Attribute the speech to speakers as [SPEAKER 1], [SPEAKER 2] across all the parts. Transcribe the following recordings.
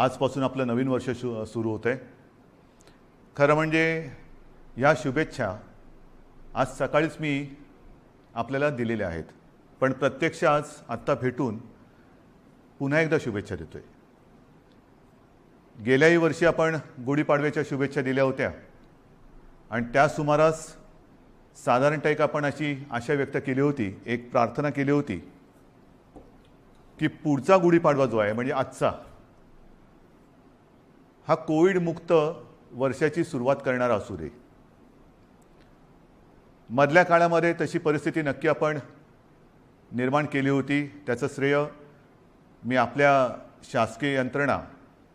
[SPEAKER 1] आजपासून आपलं नवीन वर्ष सुरू होतं आहे. खरं म्हणजे या शुभेच्छा आज सकाळीच मी आपल्याला दिलेल्या आहेत, पण प्रत्यक्ष आज आत्ता भेटून पुन्हा एकदा शुभेच्छा देतोय. गेल्याही वर्षी आपण गुढीपाडव्याच्या शुभेच्छा दिल्या होत्या आणि त्या सुमारास साधारणतः एक आपण अशी आशा व्यक्त केली होती, एक प्रार्थना केली होती की पुढचा गुढीपाडवा जो आहे म्हणजे आजचा, हा कोविड मुक्त वर्षाची सुरुवात करणारा असू दे. मधल्या काळामध्ये तशी परिस्थिती नक्की आपण निर्माण केली होती. त्याचं श्रेय मी आपल्या शासकीय यंत्रणा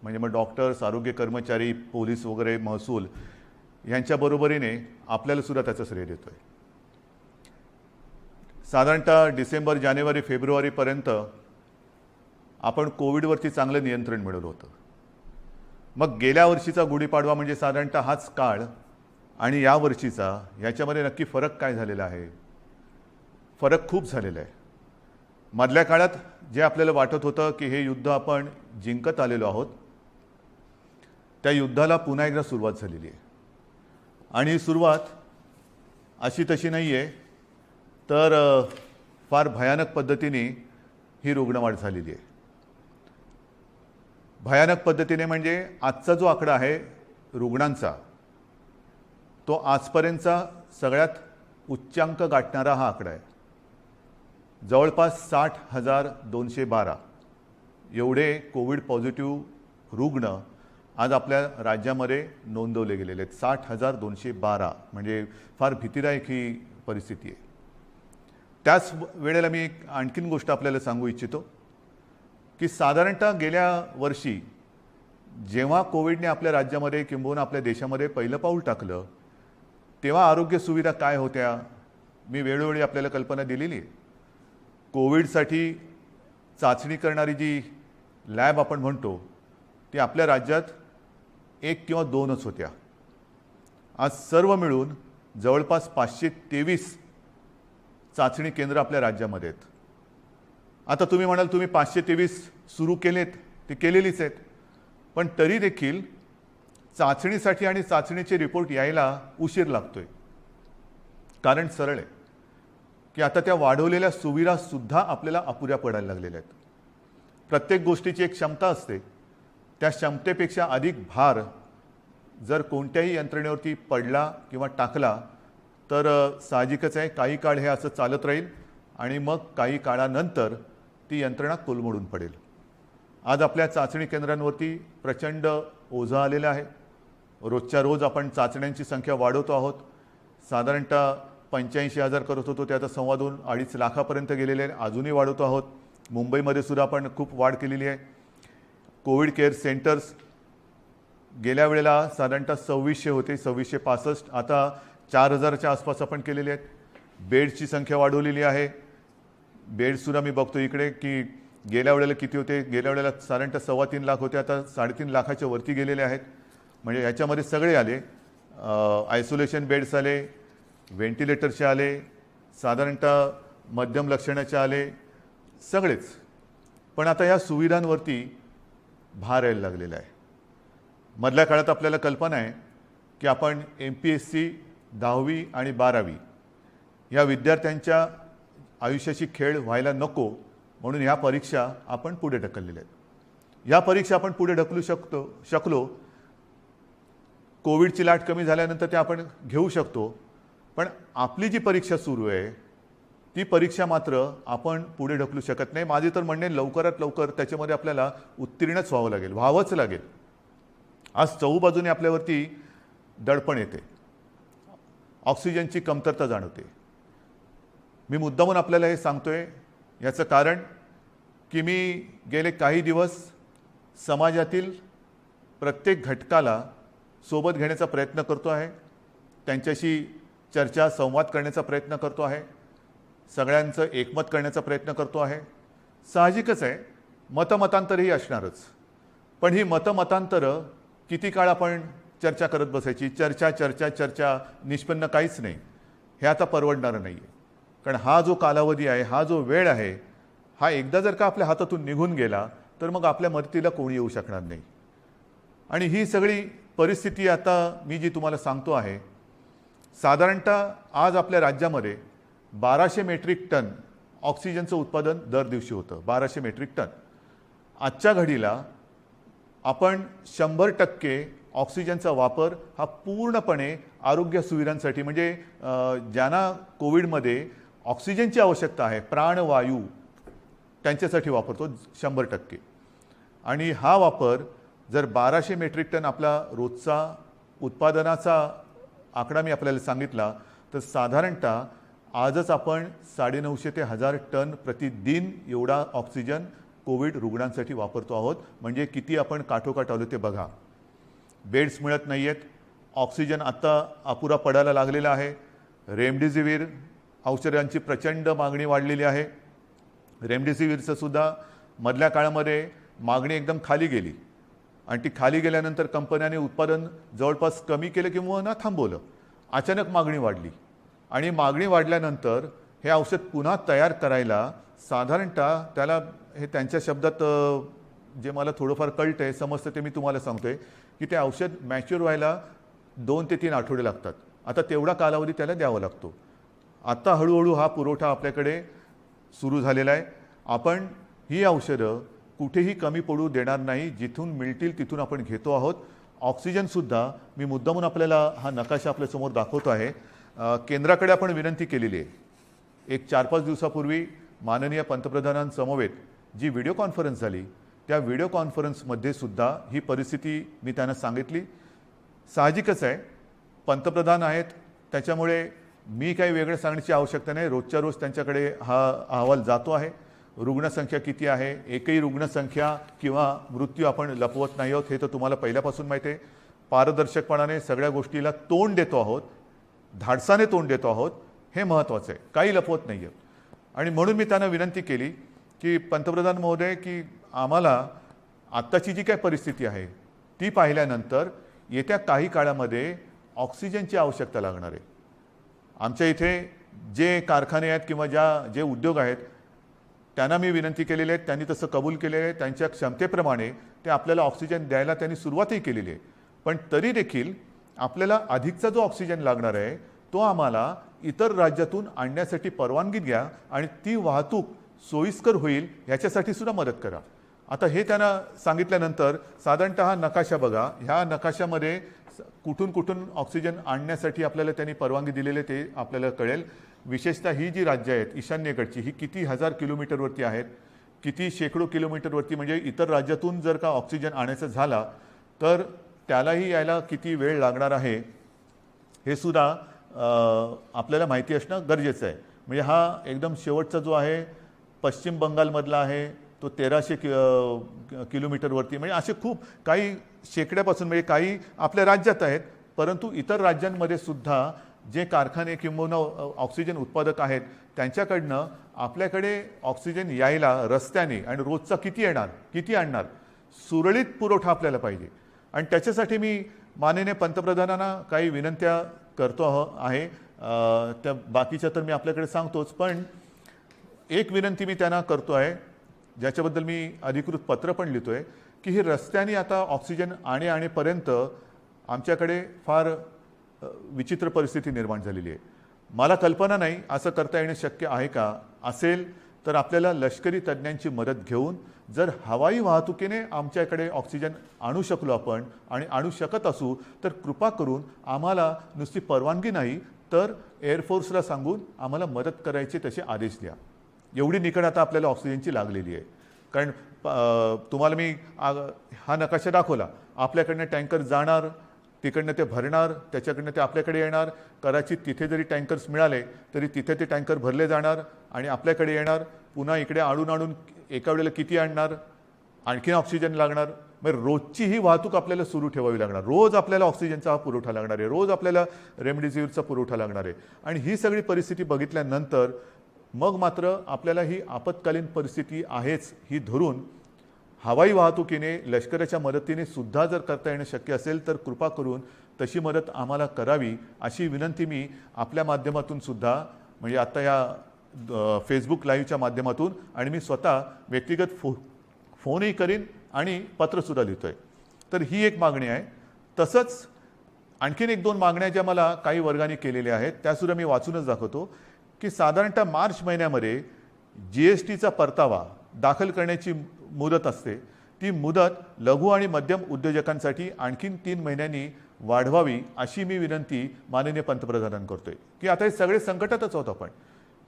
[SPEAKER 1] म्हणजे मग डॉक्टर्स, आरोग्य कर्मचारी, पोलीस वगैरे, महसूल यांच्या बरोबरीने आपल्याला सुद्धा त्याचं श्रेय देतोय. साधारणतः डिसेंबर, जानेवारी, फेब्रुवारीपर्यंत आपण कोविडवरती चांगलं नियंत्रण मिळवलं होतं. मग गेल्या वर्षीचा गुढीपाडवा म्हणजे साधारणतः हाच काळ आणि या वर्षीचा याच्यामध्ये नक्की फरक काय झालेला आहे? फरक खूप झालेला आहे. मधल्या काळात जे आपल्याला वाटत होतं की हे युद्ध आपण जिंकत आलेलो आहोत, त्या युद्धाला पुन्हा एकदा सुरुवात झालेली आहे. आणि ही सुरुवात अशी तशी नाही आहे, तर फार भयानक पद्धतीने ही रुग्णवाढ झालेली आहे. भयानक पद्धतीने म्हणजे आजचा जो आकडा आहे रुग्णांचा, तो आजपर्यंतचा सगळ्यात उच्चांक गाठणारा हा आकडा आहे. जवळपास 60,212 एवढे कोविड पॉझिटिव्ह रुग्ण आज आपल्या राज्यामध्ये नोंदवले गेलेले आहेत. 60,212 म्हणजे फार भीतीदायक ही परिस्थिती आहे. त्याच वेळेला मी एक आणखीन गोष्ट आपल्याला सांगू इच्छितो की साधारणतः गेल्या वर्षी जेव्हा कोविडने आपल्या राज्यामध्ये किंबहुना आपल्या देशामध्ये पहिलं पाऊल टाकलं, तेव्हा आरोग्य सुविधा काय होत्या मी वेळोवेळी आपल्याला कल्पना दिलेली आहे. कोविडसाठी चाचणी करणारी जी लॅब आपण म्हणतो ती आपल्या राज्यात 1 किंवा 2च होत्या. आज सर्व मिळून जवळपास 523 चाचणी केंद्र आपल्या राज्यामध्ये आहेत. आता तुम्ही म्हणाल तुम्ही 523 सुरू केलेत, ते केलेलीच आहेत, पण तरी देखील चाचणीसाठी आणि चाचणीचे रिपोर्ट यायला उशीर लागतोय. कारण सरळ आहे की आता त्या वाढवलेल्या सुविधासुद्धा आपल्याला अपुऱ्या पडायला लागलेल्या आहेत. प्रत्येक गोष्टीची एक क्षमता असते, त्या क्षमतेपेक्षा अधिक भार जर कोणत्याही यंत्रणेवरती पडला किंवा टाकला तर साहजिकच आहे काही काळ हे असं चालत राहील आणि मग काही काळानंतर ती यंत्रणा कोलमडून पडेल. आज आपल्या चाचणी केंद्रांवरती प्रचंड ओझं आलेलं आहे. रोजच्या रोज आपण चाचण्यांची संख्या वाढवतो आहोत. साधारणतः 85,000 करत होतो, ते आता 2.25-2.5 लाखापर्यंत गेलेले आहे. अजूनही वाढवतो आहोत. मुंबईमध्ये सुद्धा आपण खूप वाढ केलेली आहे. कोविड केअर सेंटर्स गेल्या वेळेला साधारणतः 2600 होते, 2665, आता 4000च्या आसपास आपण केलेले आहेत. बेड्सची संख्या वाढवलेली आहे. बेड्ससुद्धा मी बघतो इकडे की गेल्या वेळेला किती होते, गेल्या वेळेला साधारणतः 3.25 लाख होते, आता 3.5 लाखाच्या वरती गेलेले आहेत. म्हणजे याच्यामध्ये सगळे आले, आयसोलेशन बेड्स आले, व्हेंटिलेटरचे आले, साधारणतः मध्यम लक्षणाचे आले, सगळेच. पण आता या सुविधांवरती भार यायला लागलेला आहे. मधल्या काळात आपल्याला कल्पना आहे की आपण MPSC 10वी आणि 12वी या विद्यार्थ्यांच्या आयुष्याची खेळ व्हायला नको म्हणून ह्या परीक्षा आपण पुढे ढकललेल्या आहेत. या परीक्षा आपण पुढे ढकलू शकलो. कोविडची लाट कमी झाल्यानंतर ते आपण घेऊ शकतो, पण आपली जी परीक्षा सुरू आहे ती परीक्षा मात्र आपण पुढे ढकलू शकत नाही. माझे तर म्हणणे लवकरात लवकर त्याच्यामध्ये आपल्याला उत्तीर्णच व्हावंच लागेल. आज चहूबाजूने आपल्यावरती दडपण येते, ऑक्सिजनची कमतरता जाणवते. मी मुद्दामून आपल्याला हे सांगतोय, याचं कारण की मी गेले काही दिवस समाजातील प्रत्येक घटकाला सोबत घेण्याचा प्रयत्न करतो आहे, त्यांच्याशी चर्चा संवाद करण्याचा प्रयत्न करतो आहे, सगळ्यांचं एकमत करण्याचा प्रयत्न करतो आहे. साहजिकच आहे मतमतांतरही असणारच, पण ही मतमतांतरं किती काळ आपण चर्चा करत बसायची? चर्चा निष्पन्न काहीच नाही. हे आता परवडणारं नाही आहे. कारण हा जो कालावधी आहे, हा जो वेळ आहे, हा एकदा जर का आपल्या हातातून निघून गेला तर मग आपल्या मदतीला कोणी येऊ शकणार नाही. आणि ही सगळी परिस्थिती आता मी जी तुम्हाला सांगतो आहे, साधारणतः आज आपल्या राज्यामध्ये 1200 मेट्रिक टन ऑक्सिजनचं उत्पादन दर दिवशी होतं. 1200 मेट्रिक टन. आजच्या घडीला आपण 100% ऑक्सिजनचा वापर हा पूर्णपणे आरोग्य सुविधांसाठी, म्हणजे ज्यांना कोविडमध्ये ऑक्सिजनची आवश्यकता आहे, प्राणवायू, त्यांच्यासाठी वापरतो 100%. आणि हा वापर जर 1200 मेट्रिक टन आपला रोजचा उत्पादनाचा आकडा मी आपल्याला सांगितला, तर साधारणतः आजच आपण 950 ते 1000 टन प्रतिदिन एवढा ऑक्सिजन कोविड रुग्णांसाठी वापरतो आहोत. म्हणजे किती आपण काठोकाठ आलो ते बघा. बेड्स मिळत नाही आहेत, ऑक्सिजन आत्ता अपुरा पडायला लागलेला आहे. रेमडेसिवीर औषधांची प्रचंड मागणी वाढलेली आहे. रेमडेसिवीरचं सुद्धा मधल्या काळामध्ये मागणी एकदम खाली गेली आणि ती खाली गेल्यानंतर कंपन्यांनी उत्पादन जवळपास कमी केलं किंवा ना थांबवलं. अचानक मागणी वाढली आणि मागणी वाढल्यानंतर हे औषध पुन्हा तयार करायला साधारणतः त्याला, हे त्यांच्या शब्दात जे मला थोडंफार कळतं आहे, समजतं ते मी तुम्हाला सांगतो आहे, की ते औषध मॅच्युअर व्हायला 2 ते 3 आठवडे लागतात. आता तेवढा कालावधी त्याला द्यावा लागतो. आता हळूहळू हा पुरवठा आपल्याकडे सुरू झालेला आहे. आपण ही औषधं कुठेही कमी पडू देणार नाही. जिथून मिळतील तिथून आपण घेतो आहोत. ऑक्सिजनसुद्धा मी मुद्दामून आपल्याला हा नकाशा आपल्यासमोर दाखवतो आहे. केंद्राकडे आपण विनंती केलेली आहे. एक 4-5 दिवसापूर्वी माननीय पंतप्रधानांसमवेत जी व्हिडिओ कॉन्फरन्स झाली, त्या व्हिडिओ कॉन्फरन्समध्ये सुद्धा ही परिस्थिती मी त्यांना सांगितली. साहजिकच आहे, पंतप्रधान आहेत, त्याच्यामुळे मी काही वेगळं सांगण्याची आवश्यकता नाही. रोजच्या रोज त्यांच्याकडे हा अहवाल जातो आहे. रुग्णसंख्या किती आहे, एकही रुग्णसंख्या किंवा मृत्यू आपण लपवत नाही आहोत, हे तर तुम्हाला पहिल्यापासून माहिती आहे. पारदर्शकपणाने सगळ्या गोष्टीला तोंड देतो आहोत, धाडसाने तोंड देतो आहोत, हे महत्त्वाचं आहे. काही लपवत नाही आहे. आणि म्हणून मी त्यांना विनंती केली की पंतप्रधान महोदय, की आम्हाला आत्ताची जी काय परिस्थिती आहे ती पाहिल्यानंतर येत्या काही काळामध्ये ऑक्सिजनची आवश्यकता लागणार आहे. आमच्या इथे जे कारखाने आहेत किंवा जे उद्योग आहेत त्यांना मी विनंती केलेली आहे, त्यांनी तसं कबूल केलेलं आहे. त्यांच्या क्षमतेप्रमाणे ते आपल्याला ऑक्सिजन द्यायला त्यांनी सुरुवातही केलेली आहे. पण तरी देखील आपल्याला अधिकचा जो ऑक्सिजन लागणार आहे तो आम्हाला इतर राज्यातून आणण्यासाठी परवानगी द्या आणि ती वाहतूक सोयीस्कर होईल ह्याच्यासाठी सुद्धा मदत करा. आता हे त्यांना सांगितल्यानंतर साधारणतः हा नकाशा बघा. ह्या नकाशामध्ये कुठून कुठून ऑक्सिजन आणण्यासाठी आपल्याला त्यांनी परवानगी दिलेले ते आपल्याला कळेल. विशेषतः ही जी राज्य आहेत ईशान्येकडची, ही किती 1000 किलोमीटरवरती आहेत, किती शेकडो किलोमीटरवरती. म्हणजे इतर राज्यातून जर का ऑक्सिजन आणायचं झाला तर त्यालाही यायला किती वेळ लागणार आहे हे सुद्धा आपल्याला माहिती असणं गरजेचं आहे. म्हणजे हा एकदम शेवटचा जो आहे पश्चिम बंगालमधला आहे, तो 1300 किलोमीटरवरती. म्हणजे असे खूप काही शेकड्यापासून, म्हणजे काही आपल्या राज्यात आहेत, परंतु इतर राज्यांमध्ये सुद्धा जे कारखाने किंवा ऑक्सिजन उत्पादक आहेत त्यांच्याकडनं आपल्याकडे ऑक्सिजन यायला रस्त्याने आणि रोजचा किती येणार, किती आणणार, सुरळीत पुरवठा आपल्याला पाहिजे. आणि त्याच्यासाठी मी माननीय पंतप्रधानांना काही विनंत्या करतो आहे. त्या बाकीच्या तर मी आपल्याकडे सांगतोच, पण एक विनंती मी त्यांना करतो आहे, ज्याच्याबद्दल मी अधिकृत पत्र पण लिहितो आहे, की ही रस्त्याने आता ऑक्सिजन आणेपर्यंत आमच्याकडे फार विचित्र परिस्थिती निर्माण झालेली आहे. मला कल्पना नाही असं करता येणं शक्य आहे का. असेल तर आपल्याला लष्करी तज्ज्ञांची मदत घेऊन जर हवाई वाहतुकीने आमच्याकडे ऑक्सिजन आणू शकलो आपण आणि आणू शकत असू तर कृपा करून आम्हाला नुसती परवानगी नाही तर एअरफोर्सला सांगून आम्हाला मदत करायचे तसे आदेश द्या. एवढी निकड आता आपल्याला ऑक्सिजनची लागलेली आहे. कारण तुम्हाला मी हा नकाशा दाखवला. आपल्याकडनं टँकर जाणार, तिकडनं ते भरणार, त्याच्याकडनं ते आपल्याकडे येणार. कदाचित तिथे जरी टँकर्स मिळाले तरी तिथे ते टँकर भरले जाणार आणि आपल्याकडे येणार. पुन्हा इकडे आणून एका वेळेला किती आणणार, आणखीन ऑक्सिजन लागणार. मग रोजची ही वाहतूक आपल्याला सुरू ठेवावी लागणार. रोज आपल्याला ऑक्सिजनचा हा पुरवठा लागणार आहे, रोज आपल्याला रेमडेसिवीरचा पुरवठा लागणार आहे. आणि ही सगळी परिस्थिती बघितल्यानंतर मग मात्र आपल्याला ही आपत्कालीन परिस्थिती आहेच ही धरून हवाई वाहतुकीने लष्कराच्या मदतीने सुद्धा जर करता येणं शक्य असेल तर कृपा करून तशी मदत आम्हाला करावी अशी विनंती मी आपल्या माध्यमातून सुद्धा, म्हणजे आता या फेसबुक लाईव्हच्या माध्यमातून आणि मी स्वतः व्यक्तिगत फोनही करीन आणि पत्रसुद्धा लिहितो आहे. तर ही एक मागणी आहे. तसंच आणखीन एक दोन मागण्या ज्या मला काही वर्गाने केलेल्या आहेत त्यासुद्धा मी वाचूनच दाखवतो की साधारणतः मार्च महिन्यामध्ये GSTचा परतावा दाखल करण्याची मुदत असते. ती मुदत लघु आणि मध्यम उद्योजकांसाठी आणखीन 3 महिन्यांनी वाढवावी अशी मी विनंती माननीय पंतप्रधानांना करतोय की आता हे सगळे संकटातच आहोत आपण.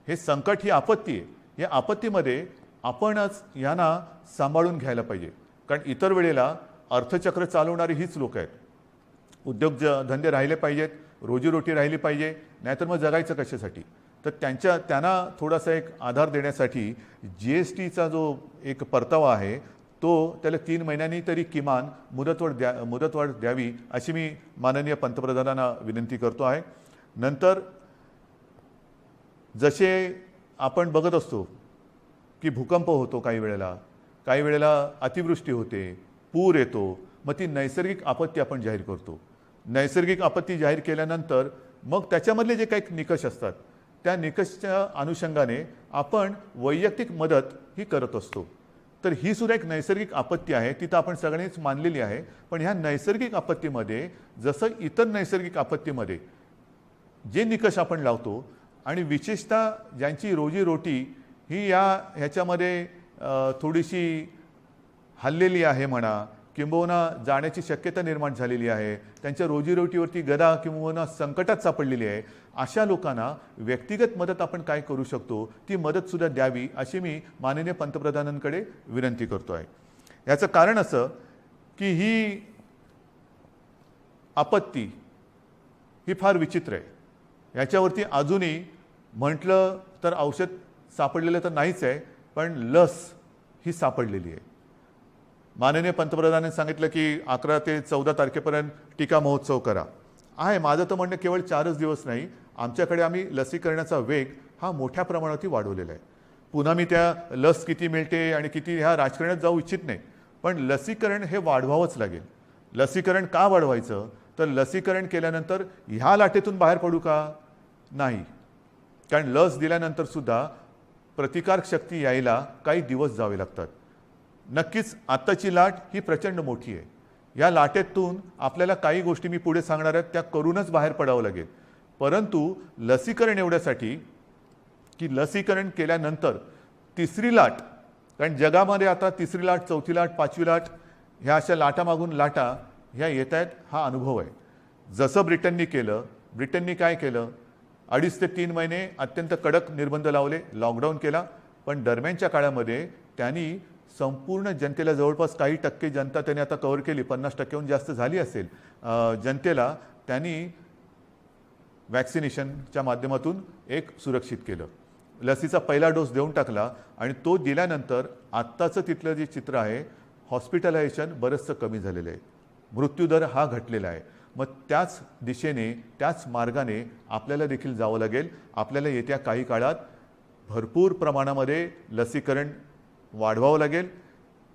[SPEAKER 1] हे संकट ही आपत्ती आहे. या आपत्तीमध्ये आपणच यांना सांभाळून घ्यायला पाहिजे. कारण इतर वेळेला अर्थचक्र चालवणारी हीच लोक आहेत. धंदे राहिले पाहिजेत, रोजीरोटी राहिली पाहिजे, नाहीतर मग जगायचं कशासाठी. तर त्यांना थोडासा एक आधार देण्यासाठी GSTचा जो एक परतावा आहे तो त्याला 3 महिन्यांनी तरी किमान मुदतवाढ द्यावी अशी मी माननीय पंतप्रधानांना विनंती करतो आहे. नंतर जसे आपण बघत असतो की भूकंप होतो, काही वेळेला अतिवृष्टी होते, पूर येतो, मग ती नैसर्गिक आपत्ती आपण जाहीर करतो. नैसर्गिक आपत्ती जाहीर केल्यानंतर मग त्याच्यामधले जे काही निकष असतात त्या निकषच्या अनुषंगाने आपण वैयक्तिक मदत ही करत असतो. तर ही सुद्धा एक नैसर्गिक आपत्ती आहे, ती तर आपण सगळ्यांनीच मानलेली आहे. पण ह्या नैसर्गिक आपत्तीमध्ये जसं इतर नैसर्गिक आपत्तीमध्ये जे निकष आपण लावतो आणि विशेषतः ज्यांची रोजीरोटी ही ह्याच्यामध्ये थोडीशी हल्लेली आहे म्हणा, किंबहुना जाण्याची शक्यता निर्माण झालेली आहे, त्यांच्या रोजीरोटीवरती गदा किंबहुना संकटात सापडलेली आहे, अशा लोकांना व्यक्तिगत मदत आपण काय करू शकतो ती मदतसुद्धा द्यावी अशी मी माननीय पंतप्रधानांकडे विनंती करतो आहे. याचं कारण असं की ही आपत्ती ही फार विचित्र आहे. याच्यावरती अजूनही म्हटलं तर औषध सापडलेलं तर नाहीच आहे, पण लस ही सापडलेली आहे. माननीय पंतप्रधानांनी सांगितलं की 11 ते 14 तारखेपर्यंत टीका महोत्सव करा. आहे, माझं तर म्हणणं केवळ 4च दिवस नाही, आमच्याकडे आम्ही लसीकरणाचा वेग हा मोठ्या प्रमाणावरती वाढवलेला आहे. पुन्हा मी त्या लस किती मिळते आणि किती ह्या राजकारणात जाऊ इच्छित नाही, पण लसीकरण हे वाढवावंच लागेल. लसीकरण का वाढवायचं, तर लसीकरण केल्यानंतर ह्या लाटेतून बाहेर पडू का नाही. कारण लस दिल्यानंतर सुद्धा प्रतिकारक शक्ती यायला काही दिवस जावे लागतात. नक्कीच आत्ताची लाट ही प्रचंड मोठी आहे. या लाटेतून आपल्याला काही गोष्टी मी पुढे सांगणार आहेत त्या करूनच बाहेर पडावं लागेल. परंतु लसीकरण एवढ्यासाठी की लसीकरण केल्यानंतर तिसरी लाट, कारण जगामध्ये आता तिसरी लाट, चौथी लाट, पाचवी लाट ह्या अशा लाटामागून लाटा ह्या येत आहेत, हा अनुभव आहे. जसं ब्रिटननी काय केलं, 2.5 ते 3 महिने अत्यंत कडक निर्बंध लावले, लॉकडाऊन केला. पण दरम्यानच्या काळामध्ये त्यांनी संपूर्ण जनतेला, जवळपास काही टक्के जनता त्यांनी आता कव्हर केली, 50%हून जास्त झाली असेल जनतेला, त्यांनी वॅक्सिनेशनच्या माध्यमातून एक सुरक्षित केलं. लसीचा पहिला डोस देऊन टाकला आणि तो दिल्यानंतर आत्ताचं तिथलं जे चित्र आहे, हॉस्पिटलायझेशन बरंचसं कमी झालेलं आहे, मृत्यूदर हा घटलेला आहे. मग त्याच दिशेने, त्याच मार्गाने आपल्याला देखील जावं लागेल. आपल्याला येत्या काही काळात भरपूर प्रमाणामध्ये लसीकरण वाढवावं लागेल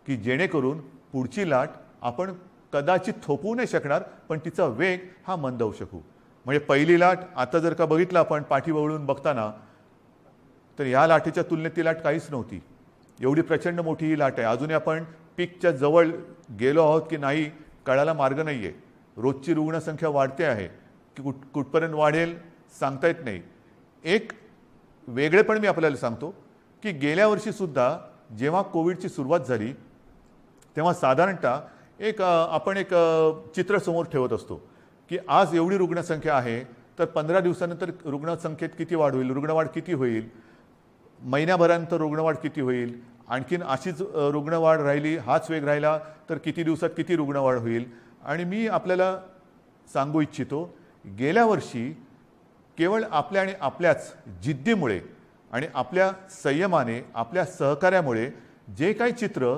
[SPEAKER 1] की जेणेकरून पुढची लाट आपण कदाचित थोपवू नाही शकणार, पण तिचा वेग हा मंदावू शकू. म्हणजे पहिली लाट आता जर का बघितलं आपण पाठीवळून बघताना, तर ह्या लाटेच्या तुलनेत ती लाट काहीच नव्हती. एवढी प्रचंड मोठी ही लाट आहे. अजूनही आपण पीकच्या जवळ गेलो आहोत की नाही कळायला मार्ग नाही आहे. रोजची रुग्णसंख्या वाढते आहे, की कुठपर्यंत वाढेल सांगता येत नाही. एक वेगळेपण मी आपल्याला सांगतो की गेल्या वर्षीसुद्धा जेव्हा कोविडची सुरुवात झाली तेव्हा साधारणतः आपण एक चित्र समोर ठेवत असतो की आज एवढी रुग्णसंख्या आहे, तर 15 दिवसानंतर रुग्णसंख्येत किती वाढ होईल, रुग्णवाढ किती होईल, महिन्याभरानंतर रुग्णवाढ किती होईल, आणखीन अशीच रुग्णवाढ राहिली, हाच वेग राहिला तर किती दिवसात किती रुग्णवाढ होईल. आणि मी आपल्याला सांगू इच्छितो, गेल्या वर्षी केवळ आपल्या आणि आपल्याच जिद्दीमुळे आणि आपल्या संयमाने, आपल्या सहकार्यामुळे जे काही चित्र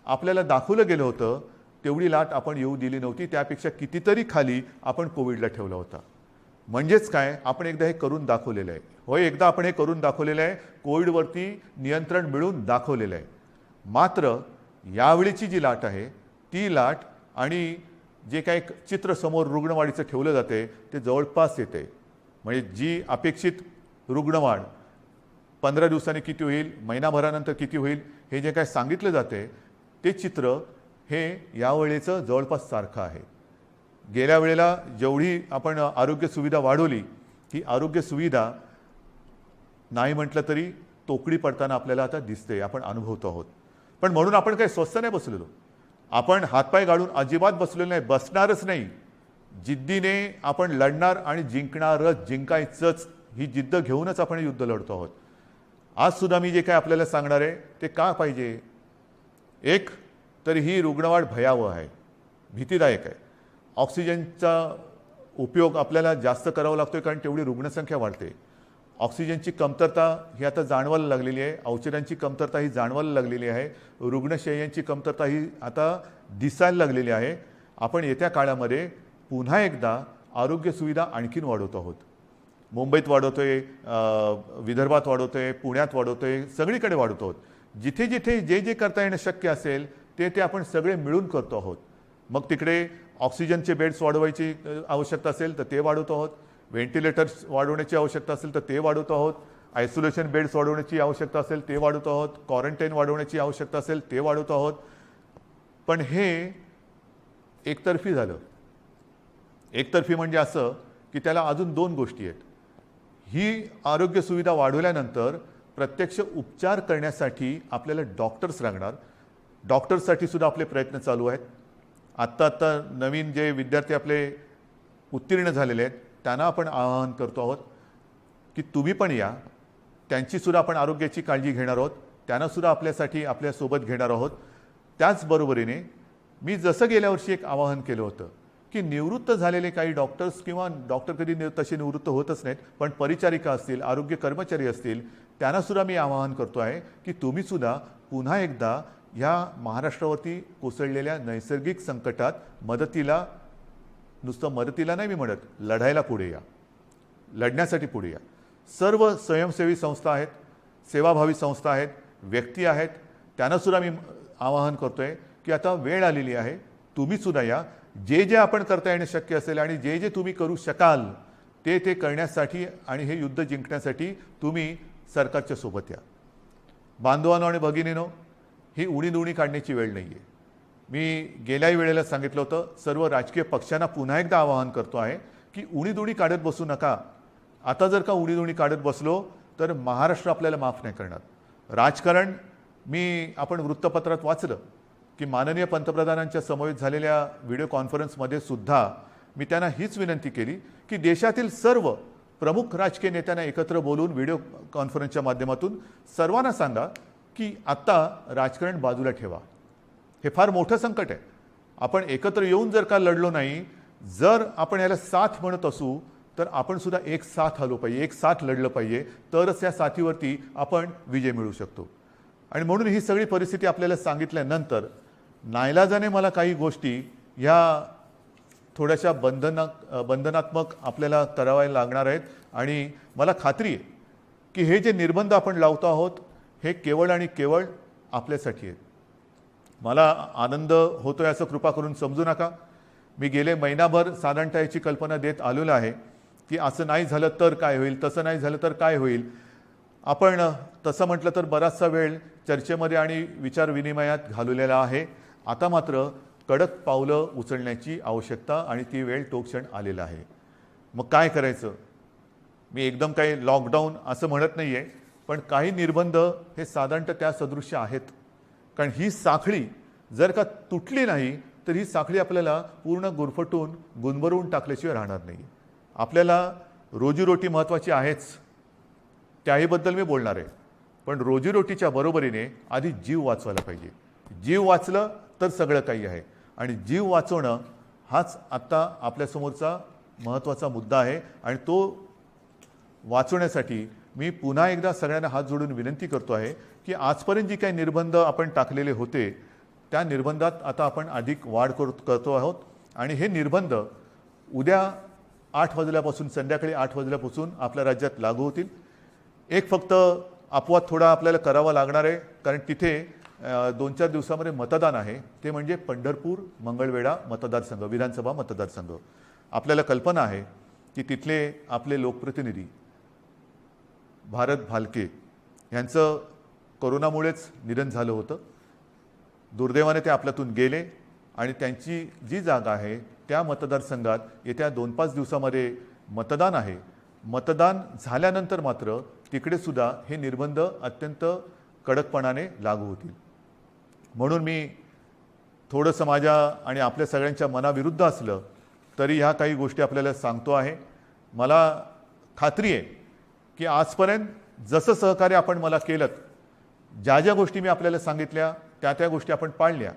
[SPEAKER 1] आपल्याला दाखवलं गेलं होतं तेवढी लाट आपण येऊ दिली नव्हती. त्यापेक्षा कितीतरी खाली आपण कोविडला ठेवला होता. म्हणजेच काय, आपण एकदा हे करून दाखवलेलं आहे. होय, एकदा आपण हे करून दाखवलेलं आहे, कोविडवरती नियंत्रण मिळवून दाखवलेलं आहे. मात्र यावेळीची जी लाट आहे ती लाट आणि जे काही चित्र समोर रुग्णवाढीचं ठेवलं जाते ते जवळपास येते. म्हणजे जी अपेक्षित रुग्णवाढ 15 दिवसांनी किती होईल, महिनाभरानंतर किती होईल, हे जे काय सांगितलं जाते ते चित्र हे यावेळेचं जवळपास सारखं आहे. गेल्या वेळेला जेवढी आपण आरोग्य सुविधा वाढवली, की आरोग्य सुविधा नाही म्हटलं तरी तोकडी पडताना आपल्याला आता दिसते, आपण अनुभवतो आहोत. पण म्हणून आपण काही स्वस्थ नाही बसलेलो. आपण हातपाय गाळून अजिबात बसलेलो नाही, बसणारच नाही. जिद्दीने आपण लढणार आणि जिंकणारच, जिंकायचंच ही जिद्द घेऊनच आपण युद्ध लढतो आहोत. आज सुद्धा मी जे काय आपल्याला सांगणार आहे ते का पाहिजे? एक तर ही रुग्णवाढ भयावह आहे, भीतीदायक आहे. ऑक्सिजनचा उपयोग आपल्याला जास्त करावा लागतोय कारण तेवढी रुग्णसंख्या वाढते. ऑक्सिजनची कमतरता ही आता जाणवायला लागलेली आहे, औषधांची कमतरता ही जाणवायला लागलेली आहे, रुग्णशय्यांची कमतरता ही आता दिसायला लागलेली आहे. आपण येत्या काळामध्ये पुन्हा एकदा आरोग्य सुविधा आणखीन वाढवतो आहोत. मुंबईत वाढवतोय, विदर्भात वाढवतोय, पुण्यात वाढवतोय, सगळीकडे वाढवतो आहोत. जिथे जिथे जे जे करता येणं शक्य असेल ते आपण सगळे मिळून करतो आहोत. मग तिकडे ऑक्सिजनचे बेड्स वाढवायची आवश्यकता असेल तर ते वाढवतो आहोत, व्हेंटिलेटर्स वाढवण्याची आवश्यकता असेल तर ते वाढवतो आहोत, आयसोलेशन बेड्स वाढवण्याची आवश्यकता असेल ते वाढवतो आहोत, क्वारंटाईन वाढवण्याची आवश्यकता असेल ते वाढवतो आहोत. पण हे एकतर्फी झालं. एकतर्फी म्हणजे असं की त्याला अजून दोन गोष्टी आहेत. ही आरोग्य सुविधा वाढवल्यानंतर प्रत्यक्ष उपचार करण्यासाठी आपल्याला डॉक्टर्स लागणार. डॉक्टर्ससाठी सुद्धा आपले प्रयत्न चालू आहेत. आत्ता नवीन जे विद्यार्थी आपले उत्तीर्ण झालेले आहेत त्यांना आपण आवाहन करतो आहोत की तुम्ही पण या. त्यांचीसुद्धा आपण आरोग्याची काळजी घेणार आहोत, त्यांनासुद्धा आपल्यासाठी आपल्यासोबत घेणार आहोत. त्याचबरोबरीने मी जसं गेल्या वर्षी एक आवाहन केलं होतं की निवृत्त झालेले काही डॉक्टर्स किंवा डॉक्टर कधी तसे निवृत्त होतच नाहीत, पण परिचारिका असतील, आरोग्य कर्मचारी असतील, त्यांनासुद्धा मी आवाहन करतो आहे की तुम्हीसुद्धा पुन्हा एकदा ह्या महाराष्ट्रावरती कोसळलेल्या नैसर्गिक संकटात मदतीला, नुसतं मदतीला नाही मी म्हणत, लढायला पुढे या, लढण्यासाठी पुढे या. सर्व स्वयंसेवी संस्था आहेत, सेवाभावी संस्था आहेत, व्यक्ती आहेत, त्यांनासुद्धा मी आवाहन करतो आहे की आता वेळ आलेली आहे, तुम्हीसुद्धा या. जे जे आपण करता येणं शक्य असेल आणि जे जे तुम्ही करू शकाल ते करण्यासाठी आणि हे युद्ध जिंकण्यासाठी तुम्ही सरकारच्या सोबत या. बांधवांनो आणि भगिनीनो, ही उणीधुणी काढण्याची वेळ नाही आहे. मी गेल्याही वेळेला सांगितलं होतं, सर्व राजकीय पक्षांना पुन्हा एकदा आवाहन करतो आहे की उणीधुणी काढत बसू नका. आता जर का उणीधुणी काढत बसलो तर महाराष्ट्र आपल्याला माफ नाही करणार. राजकारण आपण वृत्तपत्रात वाचलं की माननीय पंतप्रधानांच्या समवेत झालेल्या व्हिडिओ कॉन्फरन्समध्ये सुद्धा मी त्यांना हीच विनंती केली की देशातील सर्व प्रमुख राजकीय नेत्यांना एकत्र बोलून व्हिडिओ कॉन्फरन्सच्या माध्यमातून सर्वांना सांगा की आत्ता राजकारण बाजूला ठेवा. हे फार मोठं संकट आहे. आपण एकत्र येऊन जर का लढलो नाही, जर आपण याला साथ म्हणत असू तर आपण सुद्धा एक साथ आलो पाहिजे, एक साथ लढलं पाहिजे, तरच या साथीवरती आपण विजय मिळवू शकतो. आणि म्हणून ही सगळी परिस्थिती आपल्याला सांगितल्यानंतर नाईलाजाने मला काही गोष्टी ह्या थोड्याशा बंधनात्मक आपल्याला कराव्या लागणार आहेत. आणि मला खात्री आहे की हे जे निर्बंध आपण लावतो आहोत हे केवळ आणि केवळ आपल्यासाठी आहेत. मला आनंद होतोय असं कृपा करून समजू नका. मी गेले महिनाभर साधारणतः याची कल्पना देत आलेलो आहे की असं नाही झालं तर काय होईल, तसं नाही झालं तर काय होईल. आपण तसं म्हटलं तर बराचसा वेळ चर्चेमध्ये आणि विचारविनिमयात घालवलेला आहे. आता मात्र कडक पावलं उचलण्याची आवश्यकता आणि ती वेळ तो क्षण आलेला आहे. मग काय करायचं? मी एकदम काही लॉकडाऊन असं म्हणत नाही आहे, पण काही निर्बंध हे साधारणतः त्या सदृश्य आहेत. कारण ही साखळी जर का तुटली नाही तर ही साखळी आपल्याला पूर्ण गुरफटून गुंबरून टाकल्याशिवाय राहणार नाही. आपल्याला रोजीरोटी महत्त्वाची आहेच, त्याहीबद्दल मी बोलणार आहे. पण रोजीरोटीच्या बरोबरीने आधी जीव वाचवायला पाहिजे. जीव वाचलं तर सगळं काही आहे. आणि जीव वाचवणं हाच आत्ता आपल्यासमोरचा महत्त्वाचा मुद्दा आहे. आणि तो वाचवण्यासाठी मी पुन्हा एकदा सगळ्यांना हात जोडून विनंती करतो आहे की आजपर्यंत जी काही निर्बंध आपण टाकलेले होते त्या निर्बंधात आता आपण अधिक वाढ करतो आहोत. आणि हे निर्बंध उद्या 8 वाजल्यापासून, संध्याकाळी 8 वाजल्यापासून आपल्या राज्यात लागू होतील. एक फक्त अपवाद थोडा आपल्याला करावा लागणार आहे, कारण तिथे 2-4 दिवसामध्ये मतदान आहे. ते म्हणजे पंढरपूर मंगळवेढा मतदारसंघ, विधानसभा मतदारसंघ. आपल्याला कल्पना आहे की तिथले आपले लोकप्रतिनिधी भारत भालके यांचं कोरोनामुळेच निधन झालं होतं. दुर्दैवाने ते आपल्यातून गेले आणि त्यांची जी जागा आहे त्या मतदारसंघात येत्या 2-5 दिवसामध्ये मतदान आहे. मतदान झाल्यानंतर मात्र तिकडे सुद्धा हे निर्बंध अत्यंत कडकपणाने लागू होतील. म्हणून मी थोडंसं माझ्या आणि आपल्या सगळ्यांच्या मनाविरुद्ध असलं तरी ह्या काही गोष्टी आपल्याला सांगतो आहे. मला खात्री आहे की आजपर्यंत जसं सहकार्य आपण मला केलं, ज्या ज्या गोष्टी मी आपल्याला सांगितल्या त्या गोष्टी आपण पाळल्या,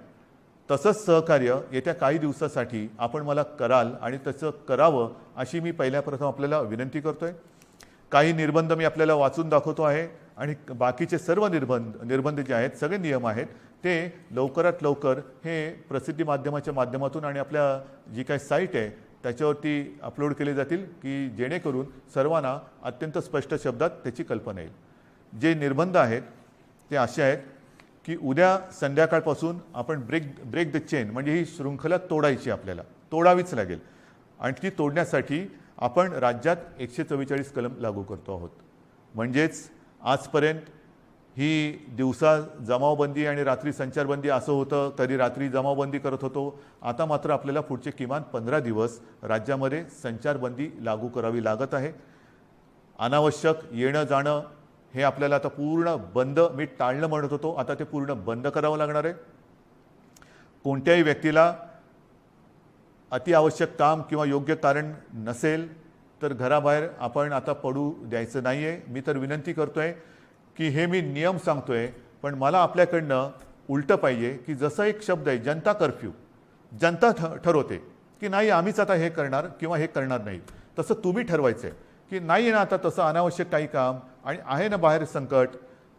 [SPEAKER 1] तसंच सहकार्य येत्या काही दिवसासाठी आपण मला कराल आणि तसं करावं अशी मी पहिल्या प्रथम आपल्याला विनंती करतोय. काही निर्बंध मी आपल्याला वाचून दाखवतो आहे आणि बाकीचे सर्व निर्बंध जे आहेत, सगळे नियम आहेत, ते लवकरात लवकर हे प्रसिद्धी माध्यमाच्या माध्यमातून आणि आपल्या जी काही साईट आहे त्याच्यावरती अपलोड केले जातील की जेणेकरून सर्वांना अत्यंत स्पष्ट शब्दात त्याची कल्पना येईल. जे निर्बंध आहेत ते असे आहेत की उद्या संध्याकाळपासून आपण ब्रेक द चेन म्हणजे ही शृंखला तोडायची, आपल्याला तोडावीच लागेल आणि ती तोडण्यासाठी आपण राज्यात 144 कलम लागू करतो आहोत. म्हणजेच आजपर्यंत ही दिवसा जमावबंदी आणि रात्री संचारबंदी असं होतं, कधी रात्री जमावबंदी करत होतो. आता मात्र आपल्याला पुढचे किमान 15 दिवस राज्यामध्ये संचारबंदी लागू करावी लागत आहे. अनावश्यक येणं जाणं हे आपल्याला आता पूर्ण बंद, मी टाळणं म्हणत होतो, आता ते पूर्ण बंद करावं लागणार आहे. कोणत्याही व्यक्तीला अतिआवश्यक काम किंवा योग्य कारण नसेल तर घराबाहेर आपण आता पडू द्यायचं नाही आहे. मी तर विनंती करतोय की हे मी नियम सांगतोय, पण मला आपल्याकडनं उलटं पाहिजे की जसं एक शब्द आहे जनता कर्फ्यू, जनता ठरवते की नाही आम्हीच आता हे करणार किंवा हे करणार नाही, तसं तुम्ही ठरवायचं आहे की नाही ना आता तसं अनावश्यक काही काम आणि आहे ना बाहेर संकट,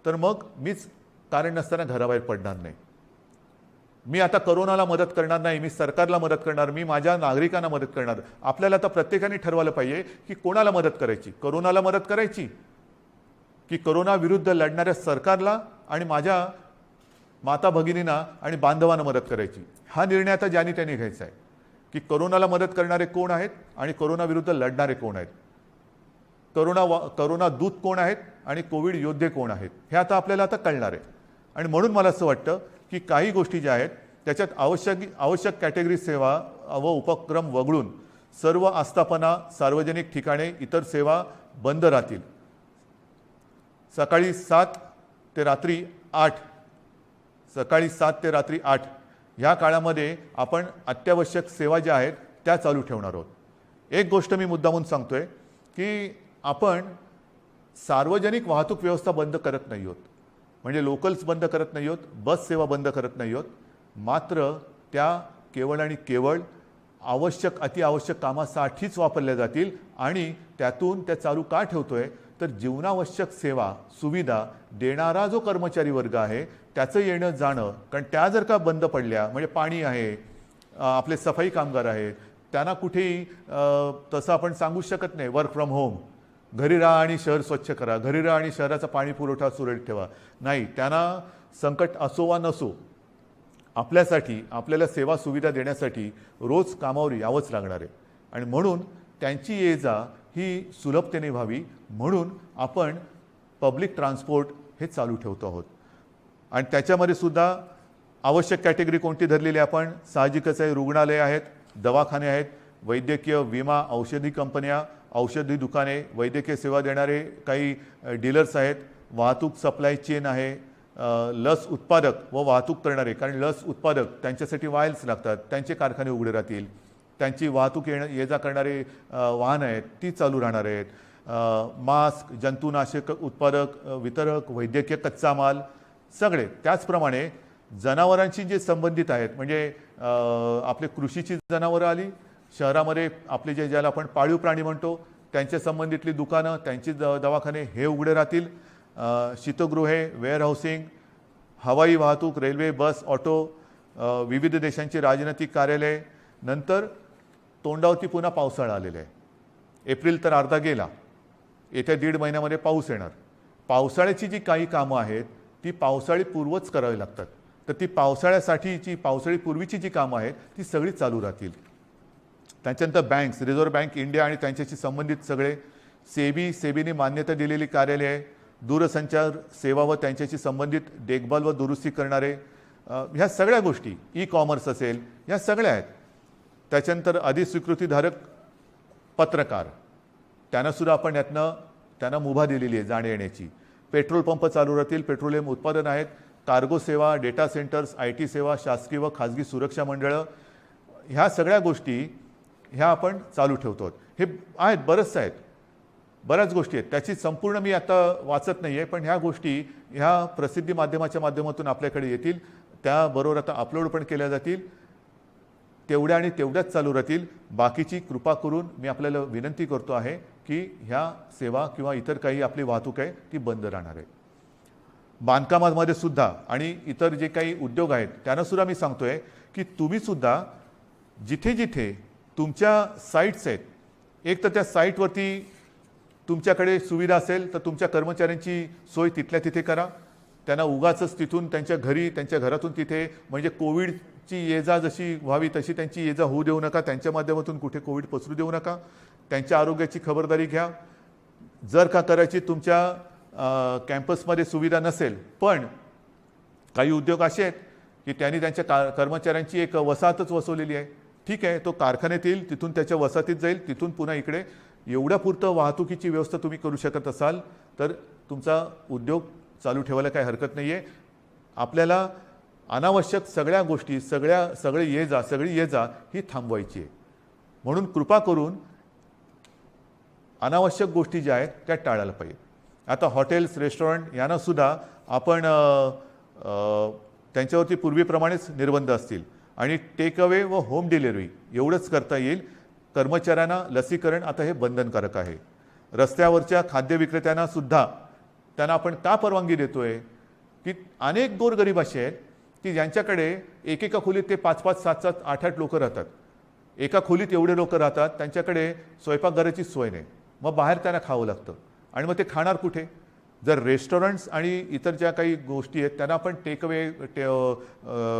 [SPEAKER 1] तर मग मीच कारण नसताना घराबाहेर पडणार नाही. मी आता कोरोनाला मदत करणार नाही, मी सरकारला मदत करणार, मी माझ्या नागरिकांना मदत करणार. आपल्याला आता प्रत्येकाने ठरवलं पाहिजे की कोणाला मदत करायची, कोरोनाला मदत करायची की कोरोना विरुद्ध लढणाऱ्या सरकारला आणि माझ्या माता भगिनींना आणि बांधवांना मदत करायची. हा निर्णय आता ज्यांनी त्यांनी घ्यायचा आहे की कोरोनाला मदत करणारे कोण आहेत आणि कोरोना विरुद्ध लढणारे कोण आहेत, कोरोना दूत कोण आहेत आणि कोविड योद्धे कोण आहेत, हे आता आपल्याला आता कळणार आहे. आणि म्हणून मला असं वाटतं की काही गोष्टी ज्या आहेत त्याच्यात आवश्यक कॅटेगरी सेवा व उपक्रम वगळून सर्व आस्थापना, सार्वजनिक ठिकाणे, इतर सेवा बंद राहतील. सकाळी 7 ते रात्री 8, सकाळी 7 ते रात्री 8 ह्या काळामध्ये आपण अत्यावश्यक सेवा ज्या आहेत त्या चालू ठेवणार आहोत. एक गोष्ट मी मुद्दामून सांगतोय की आपण सार्वजनिक वाहतूक व्यवस्था बंद करत नाही आहोत, म्हणजे लोकल्स बंद करत नाही आहोत, बस सेवा बंद करत नाही आहोत. मात्र त्या केवळ आणि केवळ अतिआवश्यक कामासाठीच वापरल्या जातील आणि त्यातून त्या चालू का ठेवतोय तर जीवनावश्यक सेवा सुविधा देणारा जो कर्मचारी वर्ग आहे त्याचं येणं जाणं, कारण त्या जर का बंद पडल्या म्हणजे पाणी आहे, आपले सफाई कामगार आहेत, त्यांना कुठेही तसं आपण सांगू शकत नाही वर्क फ्रॉम होम, घरी राहा आणि शहर स्वच्छ करा, घरी राहा आणि शहराचा पाणी पुरवठा सुरळीत ठेवा, नाही, त्यांना संकट असो वा नसो आपल्यासाठी आपल्याला सेवा सुविधा देण्यासाठी रोज कामावर यावंच लागणार आहे. आणि म्हणून त्यांची ये जा ही सुलभतेने व्हावी म्हणून आपण पब्लिक ट्रान्सपोर्ट हे चालू ठेवतो आहोत. आणि त्याच्यामध्ये सुद्धा आवश्यक कॅटेगरी कोणती धरलेली आपण साहजिकच आहे, रुग्णालय आहेत, दवाखाने आहेत, वैद्यकीय, विमा, औषधी कंपन्या, औषधी दुकाने, वैद्यकीय सेवा देणारे काही डीलर्स आहेत, वाहतूक सप्लाय चेन आहे, लस उत्पादक व वाहतूक करणारे, कारण लस उत्पादक त्यांच्यासाठी वायल्स लागतात, त्यांचे कारखाने उघडे राहतील, त्यांची वाहतूक ये जा करणारे वाहन आहेत ती चालू राहणार आहेत, मास्क, जंतुनाशक उत्पादक, वितरक, वैद्यकीय कच्चा माल सगळे. त्याचप्रमाणे जनावरांशी जे संबंधित आहेत म्हणजे आपले कृषीची जनावरं आली, शहरामध्ये आपले जे ज्याला आपण पाळीव प्राणी म्हणतो त्यांच्या संबंधितली दुकानं, त्यांची दवाखाने हे उघडे राहतील, शीतगृहे, वेअरहाऊसिंग, हवाई वाहतूक, रेल्वे, बस, ऑटो, विविध देशांची राजनैतिक कार्यालय. नंतर तोंडावरती पुन्हा पावसाळा आलेला आहे, एप्रिल तर अर्धा गेला, येत्या 1.5 महिन्यामध्ये पाऊस येणार. पावसाळ्याची जी काही कामं आहेत ती पावसाळीपूर्वच करावी लागतात, तर ती पावसाळ्यासाठीची पावसाळीपूर्वीची जी कामं आहेत ती सगळी चालू राहतील. त्याच्यानंतर बँक्स, रिझर्व्ह बँक इंडिया आणि त्यांच्याशी संबंधित सगळे, सेबीने मान्यता दिलेली कार्यालय आहे, दूरसंचार सेवा व त्यांच्याशी संबंधित देखभाल व दुरुस्ती करणारे, ह्या सगळ्या गोष्टी, ई कॉमर्स असेल, ह्या सगळ्या आहेत. त्याच्यानंतर अधिस्वीकृतीधारक पत्रकार, त्यांनासुद्धा आपण यातनं त्यांना मुभा दिलेली आहे जाण्या येण्याची. पेट्रोल पंप चालू राहतील, पेट्रोलियम उत्पादन आहेत, कार्गो सेवा, डेटा सेंटर्स, IT सेवा, शासकीय व खाजगी सुरक्षा मंडळं, ह्या सगळ्या गोष्टी ह्या आपण चालू ठेवतो. हे आहेत, बऱ्याच गोष्टी आहेत. त्याची संपूर्ण मी आता वाचत नाही आहे, पण ह्या गोष्टी ह्या प्रसिद्धी माध्यमाच्या माध्यमातून आपल्याकडे येतील. त्याबरोबर आता अपलोड पण केल्या जातील. तेवढ्या आणि तेवढ्याच चालू राहतील. बाकीची कृपा करून मी आपल्याला विनंती करतो आहे की ह्या सेवा किंवा इतर काही आपली वाहतूक आहे ती बंद राहणार आहे. बांधकामामध्ये सुद्धा आणि इतर जे काही उद्योग आहेत त्यांनासुद्धा मी सांगतोय की तुम्हीसुद्धा जिथे जिथे तुमच्या साईट्स आहेत, एक तर त्या साईटवरती तुमच्याकडे सुविधा असेल तर तुमच्या कर्मचाऱ्यांची सोय तिथल्या तिथे करा. त्यांना उगाचच तिथून त्यांच्या घरी, त्यांच्या घरातून तिथे, म्हणजे कोविडची ये जा जशी व्हावी तशी त्यांची ये जा होऊ देऊ नका. त्यांच्या माध्यमातून कुठे कोविड पसरू देऊ नका. त्यांच्या आरोग्याची खबरदारी घ्या. जर का करायची तुमच्या कॅम्पसमध्ये सुविधा नसेल, पण काही उद्योग असे आहेत की त्यांनी त्यांच्या कर्मचाऱ्यांची एक वसाहतच वसवलेली आहे. ठीक आहे, तो कारखान्यात येईल, तिथून त्याच्या वसाहतीत जाईल, तिथून पुन्हा इकडे. एवढ्यापुरतं वाहतुकीची व्यवस्था तुम्ही करू शकत असाल तर तुमचा उद्योग चालू ठेवायला काही हरकत नाही आहे. आपल्याला अनावश्यक सगळ्या गोष्टी, सगळी ये जा ही थांबवायची आहे. म्हणून कृपा करून अनावश्यक गोष्टी ज्या आहेत त्या टाळायला पाहिजे. आता हॉटेल्स, रेस्टॉरंट यांनासुद्धा आपण त्यांच्यावरती पूर्वीप्रमाणेच निर्बंध असतील आणि टेक अवे व होम डिलिव्हरी एवढंच करता येईल. कर्मचाऱ्यांना लसीकरण आता हे बंधनकारक आहे. रस्त्यावरच्या खाद्य विक्रेत्यांना सुद्धा त्यांना आपण का परवानगी देतोय की अनेक गोरगरीब असे आहेत की ज्यांच्याकडे एकेका खोलीत ते 5-5, 7-7, 8-8 लोक राहतात. एका खोलीत एवढे लोक राहतात, त्यांच्याकडे स्वयंपाकघराची सोय नाही. मग बाहेर त्यांना खावं लागतं आणि मग ते खाणार कुठे? जर रेस्टॉरंट्स आणि इतर ज्या काही गोष्टी आहेत त्यांना आपण टेक अवे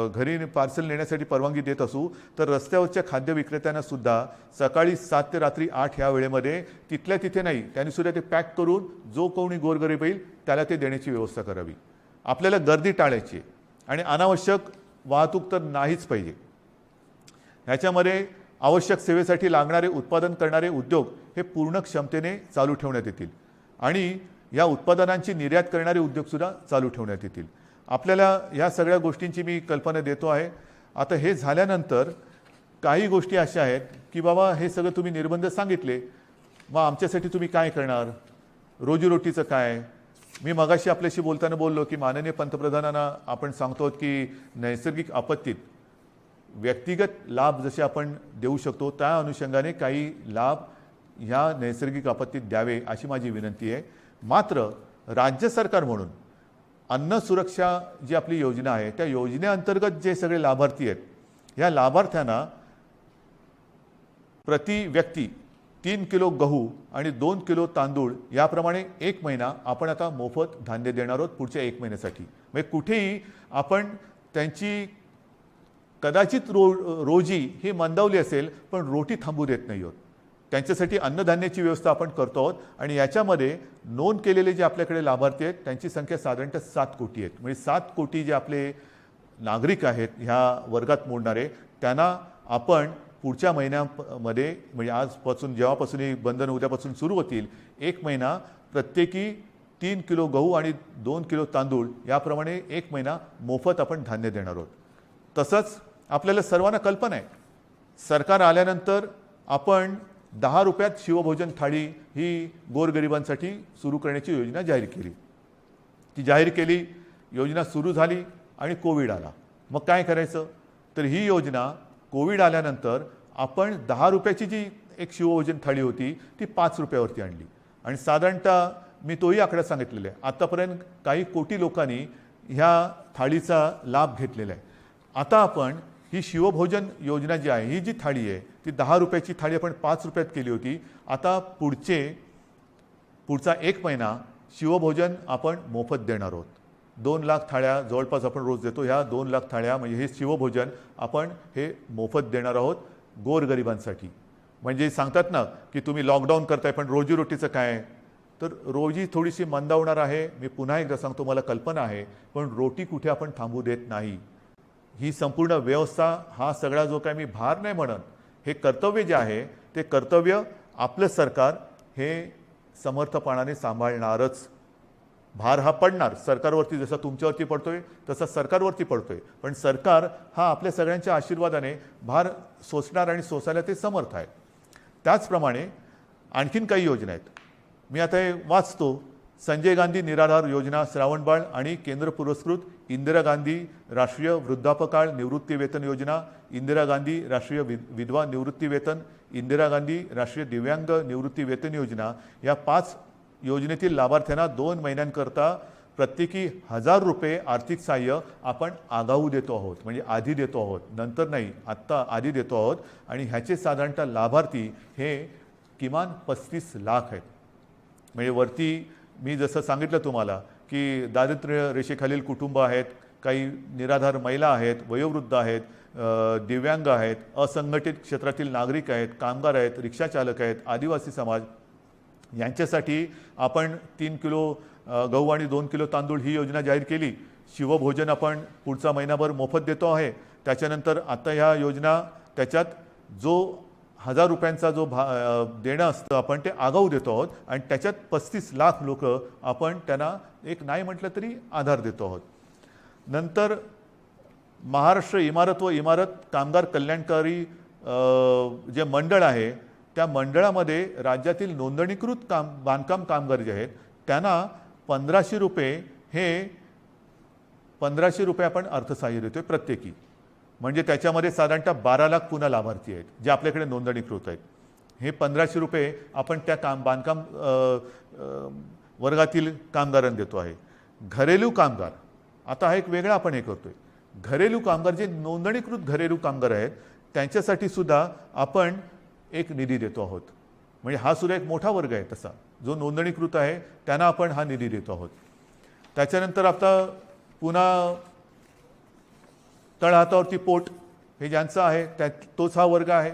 [SPEAKER 1] घरी पार्सल नेण्यासाठी परवानगी देत असू, तर रस्त्यावरच्या खाद्य विक्रेत्यांना सुद्धा सकाळी 7 ते रात्री 8 या वेळेमध्ये तिथल्या तिथे नाही, त्यांनी सुद्धा ते पॅक करून जो कोणी गोरगरीब येईल त्याला ते देण्याची व्यवस्था करावी. आपल्याला गर्दी टाळायची आहे आणि अनावश्यक वाहतूक तर नाहीच पाहिजे. ह्याच्यामध्ये आवश्यक सेवेसाठी लागणारे उत्पादन करणारे उद्योग हे पूर्ण क्षमतेने चालू ठेवण्यात येतील आणि या उत्पादनांची निर्यात करणारे उद्योगसुद्धा चालू ठेवण्यात येतील. आपल्याला ह्या सगळ्या गोष्टींची मी कल्पना देतो आहे. आता हे झाल्यानंतर काही गोष्टी अशा आहेत की बाबा हे सगळं तुम्ही निर्बंध सांगितले, मग आमच्यासाठी तुम्ही काय करणार? रोजीरोटीचं काय? मी मगाशी आपल्याशी बोलताना बोललो की माननीय पंतप्रधानांना आपण सांगतो की नैसर्गिक आपत्तीत व्यक्तिगत लाभ जसे आपण देऊ शकतो त्या अनुषंगाने काही लाभ ह्या नैसर्गिक आपत्तीत द्यावे अशी माझी विनंती आहे. मात्र राज्य सरकार म्हणून अन्न सुरक्षा जी आपली योजना आहे त्या योजनेअंतर्गत जे सगळे लाभार्थी आहेत या लाभार्थ्यांना प्रति व्यक्ती 3 किलो गहू आणि 2 किलो तांदूळ याप्रमाणे 1 महिना आपण आता मोफत धान्य देणार आहोत पुढच्या 1 महिन्यासाठी. म्हणजे कुठेही आपण त्यांची कदाचित रोजी ही मंदावली असेल पण रोटी थांबू देत नाही आहोत. त्यांच्यासाठी अन्नधान्याची व्यवस्था आपण करतो आहोत आणि याच्यामध्ये नोंद केलेले जे आपल्याकडे लाभार्थी आहेत त्यांची संख्या साधारणतः 7 कोटी आहेत. म्हणजे 7 कोटी जे आपले नागरिक आहेत ह्या वर्गात मोडणारे त्यांना आपण पुढच्या महिन्यामध्ये, म्हणजे आजपासून जेव्हापासून ही बंधन उद्यापासून सुरू होतील, 1 महिना प्रत्येकी 3 किलो गहू आणि 2 किलो तांदूळ याप्रमाणे 1 महिना मोफत आपण धान्य देणार आहोत. तसंच आपल्याला सर्वांना कल्पना आहे सरकार आल्यानंतर आपण 10 रुपयात शिवभोजन थाळी ही गोरगरिबांसाठी सुरू करण्याची योजना जाहीर केली. ती जाहीर केली, योजना सुरू झाली आणि कोविड आला. मग काय करायचं? तर ही योजना कोविड आल्यानंतर आपण 10 रुपयाची जी एक शिवभोजन थाळी होती ती 5 रुपयावरती आणली आणि साधारणतः मी तोही आकडा सांगितलेला आहे. आतापर्यंत काही कोटी लोकांनी ह्या थाळीचा लाभ घेतलेला आहे. आता आपण ही शिवभोजन योजना जी आहे, ही जी थाळी आहे ती 10 रुपयाची थाळी आपण 5 रुपयात केली होती. आता पुढचा 1 महिना शिवभोजन आपण मोफत देणार आहोत. 2 लाख थाळ्या जवळपास आपण रोज देतो. ह्या 2 लाख थाळ्या म्हणजे हे शिवभोजन आपण हे मोफत देणार आहोत गोरगरिबांसाठी. म्हणजे सांगतात ना की तुम्ही लॉकडाऊन करताय पण रोजीरोटीचं काय? तर रोजी थोडीशी मंदावणार आहे. मी पुन्हा एकदा सांगतो, मला कल्पना आहे, पण रोटी कुठे आपण थांबू देत नाही. ही संपूर्ण व्यवस्था, हा सगळा जो काही मी भार नाही म्हणत, हे कर्तव्य जे आहे ते कर्तव्य आपलं सरकार हे समर्थपणाने सांभाळणारच. भार हा पडणार सरकारवरती, जसा तुमच्यावरती पडतोय तसा सरकारवरती पडतोय, पण सरकार हा आपल्या सगळ्यांच्या आशीर्वादाने भार सोसणार आणि सोसायला ते समर्थ आहे. त्याचप्रमाणे आणखीन काही योजना आहेत. मी आता हे वाचतो. संजय गांधी निराधार योजना, श्रावणबाळ आणि केंद्र पुरस्कृत इंदिरा गांधी राष्ट्रीय वृद्धापकाळ निवृत्ती वेतन योजना, इंदिरा गांधी राष्ट्रीय विधवा निवृत्ती वेतन, इंदिरा गांधी राष्ट्रीय दिव्यांग निवृत्ती वेतन योजना, या 5 योजनेतील लाभार्थ्यांना 2 महिन्यांकरता प्रत्येकी 1000 रुपये आर्थिक सहाय्य आपण आगाऊ देतो आहोत. म्हणजे आधी देतो आहोत, नंतर नाही, आत्ता आधी देतो आहोत. आणि ह्याचे साधारणतः लाभार्थी हे किमान 35 लाख आहेत. म्हणजे वरती मी जसं सांगितलं तुम्हाला की दारिद्र्य रेषेखालील कुटुंब आहेत, काही निराधार महिला आहेत, वयोवृद्ध आहेत, दिव्यांग आहेत, असंघटित क्षेत्रातील नागरिक आहेत, कामगार आहेत, रिक्षाचालक आहेत, आदिवासी समाज, यांच्यासाठी आपण 3 किलो गहू आणि 2 किलो तांदूळ ही योजना जाहीर केली. शिवभोजन आपण पुढचा महिनाभर मोफत देतो आहे. त्याच्यानंतर आता ह्या योजना त्याच्यात जो 1000 रुपयांचा जो देणं असतं आपण ते आगाऊ देतो आहोत आणि त्याच्यात 35 लाख लोक आपण त्यांना एक नाही म्हटलं तरी आधार देतो आहोत. नंतर महाराष्ट्र इमारत व इमारत कामगार कल्याणकारी जे मंडळ आहे त्या मंडळामध्ये राज्यातील नोंदणीकृत बांधकाम कामगार जे आहेत त्यांना 1500 रुपये, हे 1500 रुपये आपण अर्थसहाय्य देतोय प्रत्येकी. म्हणजे त्याच्यामध्ये साधारणतः 12 लाख पुन्हा लाभार्थी आहेत जे आपल्याकडे नोंदणीकृत आहेत. हे 1500 रुपये आपण त्या बांधकाम वर्गातील कामगारांना देतो आहे. घरेलू कामगार, आता हा एक वेगळा आपण हे करतोय. घरेलू कामगार जे नोंदणीकृत घरेलू कामगार आहेत त्यांच्यासाठी सुद्धा आपण एक निधी देतो आहोत. म्हणजे हा सुद्धा एक मोठा वर्ग आहे तसा, जो नोंदणीकृत आहे त्यांना आपण हा निधी देतो आहोत. त्याच्यानंतर आता पुन्हा तळहातावरती पोट हे ज्यांचं आहे तोच हा वर्ग आहे.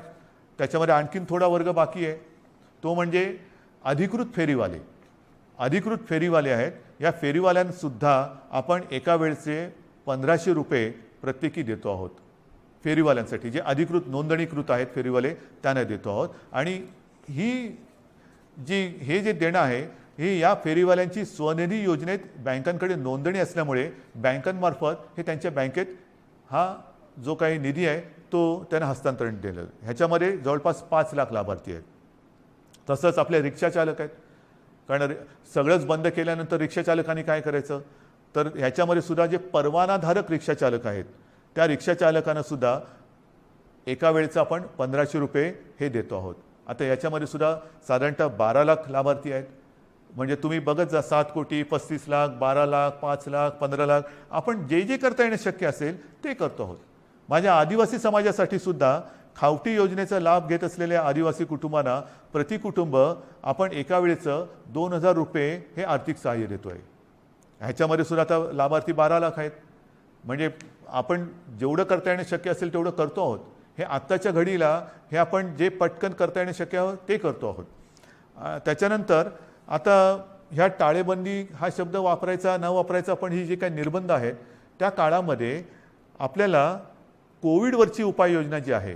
[SPEAKER 1] त्याच्यामध्ये आणखीन थोडा वर्ग बाकी आहे, तो म्हणजे अधिकृत फेरीवाले. अधिकृत फेरीवाले आहेत. या फेरीवाल्यांसुद्धा आपण एका वेळचे 1500 रुपये प्रत्येकी देतो आहोत. फेरीवाल्यांसाठी जे अधिकृत नोंदणीकृत आहेत फेरीवाले त्यांना देतो आहोत. आणि हे जे देणं आहे हे या फेरीवाल्यांची स्वनिधी योजनेत बँकांकडे नोंदणी असल्यामुळे बँकांमार्फत हे त्यांच्या बँकेत हा जो काही निधी आहे तो त्यांना हस्तांतरण दिलं. ह्याच्यामध्ये जवळपास 5 लाख लाभार्थी आहेत. तसंच आपले रिक्षाचालक आहेत. कारण सगळंच बंद केल्यानंतर रिक्षाचालकांनी काय करायचं, तर ह्याच्यामध्ये सुद्धा जे परवानाधारक रिक्षाचालक आहेत त्या रिक्षाचालकांना सुद्धा एका वेळेचं आपण 1500 रुपये हे देतो आहोत. आता याच्यामध्ये सुद्धा साधारणतः 12 लाख लाभार्थी आहेत. म्हणजे तुम्ही बघत जा, 7 कोटी 35 लाख, 12 लाख, 5 लाख, 15 लाख, आपण जे जे करता येणं शक्य असेल ते करतो आहोत. माझ्या आदिवासी समाजासाठी सुद्धा खावटी योजनेचा लाभ घेत असलेल्या आदिवासी कुटुंबांना प्रति कुटुंब आपण एका वेळेचं 2000 रुपये हे आर्थिक सहाय्य देतो आहे. ह्याच्यामध्ये सुद्धा आता लाभार्थी 12 लाख आहेत. म्हणजे आपण जेवढं करता येणं शक्य असेल तेवढं करतो आहोत. हे आत्ताच्या घडीला हे आपण जे पटकन करता येणं शक्य आहे ते करतो आहोत. त्याच्यानंतर आता ह्या टाळेबंदी हा शब्द वापरायचा न वापरायचा, पण ही जे काही निर्बंध आहेत त्या काळामध्ये आपल्याला कोविडवरची उपाययोजना जी आहे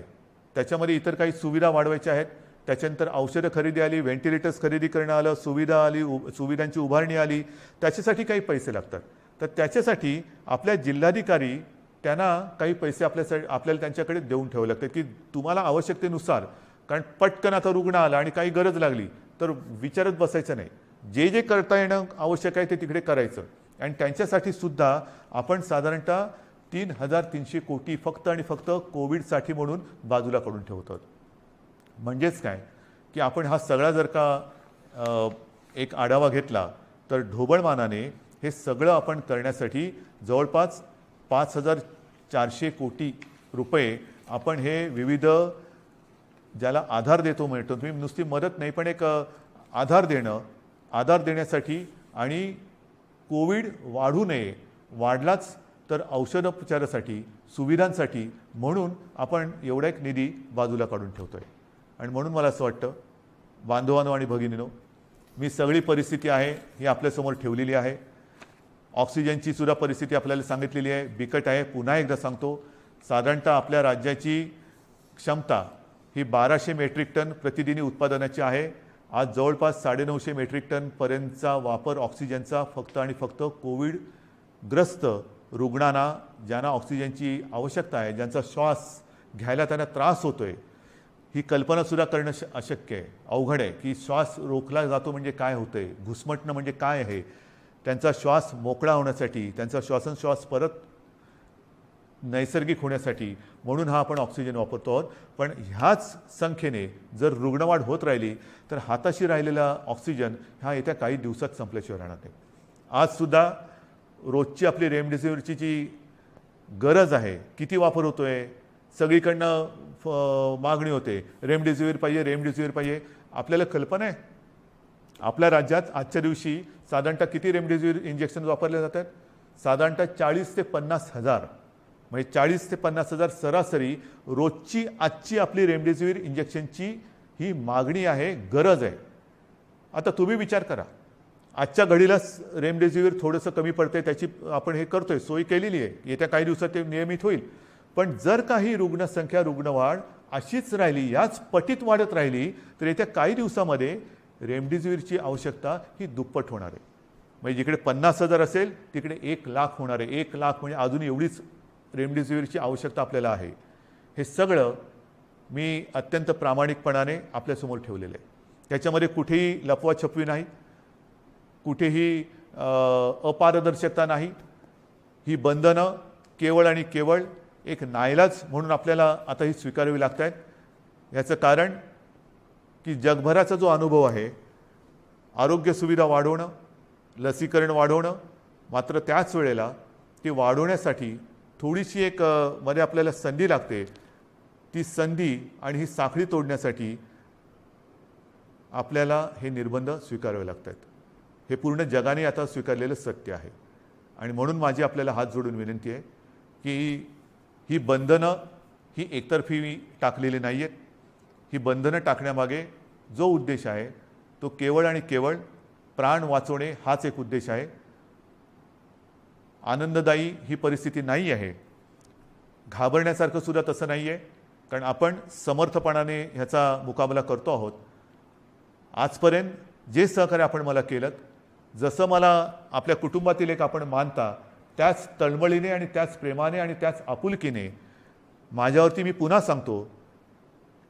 [SPEAKER 1] त्याच्यामध्ये इतर काही सुविधा वाढवायच्या आहेत. त्याच्यानंतर औषधं खरेदी आली, व्हेंटिलेटर्स खरेदी करणं आलं, सुविधा आली, सुविधांची उभारणी आली, त्याच्यासाठी काही पैसे लागतात. तर त्याच्यासाठी आपल्या जिल्हाधिकारी त्यांना काही पैसे आपल्याला त्यांच्याकडे देऊन ठेवावे लागतात की तुम्हाला आवश्यकतेनुसार, कारण पटकन आता रुग्ण आला आणि काही गरज लागली तर विचारत बसायचं नाही, जे जे करता येणं आवश्यक आहे ते तिकडे करायचं. आणि त्यांच्यासाठी सुद्धा आपण साधारणतः 3300 कोटी फक्त आणि फक्त कोविडसाठी म्हणून बाजूला काढून ठेवतो. म्हणजेच काय की आपण हा सगळा जर का एक आढावा घेतला तर ढोबळमानाने हे सगळं आपण करण्यासाठी जवळपास 5400 कोटी रुपये आपण हे विविध ज्याला आधार देतो म्हणतो, तुम्ही नुसती मदत नाही पण एक आधार देण्यासाठी आणि कोविड वाढू नये, वाढलाच तर औषधोपचारासाठी, सुविधांसाठी म्हणून आपण एवढा एक निधी बाजूला काढून ठेवतोय. आणि म्हणून मला असं वाटतं बांधवांनो आणि भगिनींनो, मी सगळी परिस्थिती आहे ही आपल्यासमोर ठेवलेली आहे. ऑक्सिजनची सुद्धा परिस्थिती आपल्याला सांगितलेली आहे, बिकट आहे. पुन्हा एकदा सांगतो, साधारणतः आपल्या राज्याची क्षमता ही 1200 मेट्रिक टन प्रतिदिनी उत्पादनाची आहे. आज जवळपास 950 मेट्रिक टनपर्यंतचा वापर ऑक्सिजनचा फक्त आणि फक्त कोविडग्रस्त रुग्णांना, ज्यांना ऑक्सिजनची आवश्यकता आहे, ज्यांचा श्वास घ्यायला त्यांना त्रास होतोय, ही कल्पनासुद्धा करणं अशक्य आहे, अवघड आहे की श्वास रोखला जातो म्हणजे काय होतंय, घुसमटणं म्हणजे काय आहे. त्यांचा श्वास मोकळा होण्यासाठी, त्यांचा श्वासोच्छ्वास परत नैसर्गिक होण्यासाठी म्हणून हा आपण ऑक्सिजन वापरतो आहोत. पण ह्याच संख्येने जर रुग्णवाढ होत राहिली तर हाताशी राहिलेला ऑक्सिजन हा येत्या काही दिवसात संपल्याशिवाय राहणार नाही. आजसुद्धा रोजची आपली रेमडेसिवीरची जी गरज आहे, किती वापर होतोय, सगळीकडनं मागणी होते, रेमडेसिवीर पाहिजे. आपल्याला कल्पना आहे आपल्या राज्यात आजच्या दिवशी साधारणतः किती रेमडेसिवीर इंजेक्शन वापरले जातात? साधारणतः 40 ते 50 हजार, म्हणजे 40 ते 50 हजार सरासरी रोजची आजची आपली रेमडेसिवीर इंजेक्शनची ही मागणी आहे, गरज आहे. आता तुम्ही विचार करा, आजच्या घडीलाच रेमडेसिवीर थोडंसं कमी पडते, त्याची आपण हे करतोय, सोय केलेली आहे, येत्या काही दिवसात ते नियमित होईल. पण जर काही रुग्णसंख्या, रुग्णवाढ अशीच राहिली, याच पटीत वाढत राहिली तर येत्या काही दिवसामध्ये रेमडेसिवीरची आवश्यकता ही दुप्पट होणार आहे. म्हणजे जिकडे 50 हजार असेल तिकडे 1 लाख होणार आहे. 1 लाख म्हणजे अजून एवढीच रेमडेसिवीरची आवश्यकता आपल्याला आहे. हे सगळं मी अत्यंत प्रामाणिकपणाने आपल्यासमोर ठेवलेलं आहे. त्याच्यामध्ये कुठेही लपवाछपवी नाही, कुठेही अपारदर्शकता नाही. ही बंधनं केवळ आणि केवळ एक नाईलाज म्हणून आपल्याला आता ही स्वीकारावी लागत आहेत. याचं कारण की जगभराचा जो अनुभव आहे, आरोग्य सुविधा वाढवणं, लसीकरण वाढवणं, मात्र त्याच वेळेला ती वाढवण्यासाठी थोडीशी एक मध्ये आपल्याला संधी लागते. ती संधी आणि ही साखळी तोडण्यासाठी आपल्याला हे निर्बंध स्वीकारावे लागतात. हे पूर्ण जगाने आता स्वीकारलेलं सत्य आहे. आणि म्हणून माझी आपल्याला हात जोडून विनंती आहे की ही बंधनं ही एकतर्फी टाकलेली नाही आहेत. ही बंधनं टाकण्यामागे जो उद्देश आहे तो केवळ आणि केवळ प्राण वाचवणे हाच एक उद्देश आहे. आनंददायी ही परिस्थिती नाही आहे, घाबरण्यासारखं सुद्धा तसं नाही आहे, कारण आपण समर्थपणाने ह्याचा मुकाबला करतो आहोत. आजपर्यंत जे सहकार्य आपण मला केलं, जसं मला आपल्या कुटुंबातील एक आपण मानता, त्याच तळमळीने आणि त्याच प्रेमाने आणि त्याच आपुलकीने माझ्यावरती मी पुन्हा सांगतो,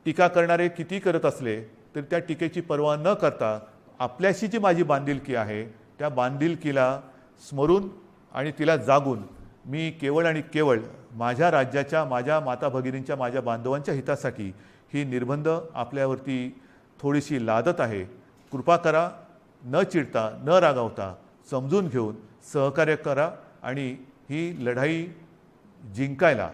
[SPEAKER 1] टीका करणारे किती करत असले तर त्या टीकेची पर्वा न करता आपल्याशी जी माझी बांधिलकी आहे त्या बांधिलकीला स्मरून आणि तिला जागून मी केवळ आणि केवळ माझ्या राज्याच्या, माझ्या माता भगिनींच्या, माझ्या बांधवांच्या हितासाठी ही निर्बंध आपल्यावरती थोडीशी लादत आहे. कृपा करा, न चिडता, न रागावता, समजून घेऊन सहकार्य करा आणि ही लढाई जिंकायला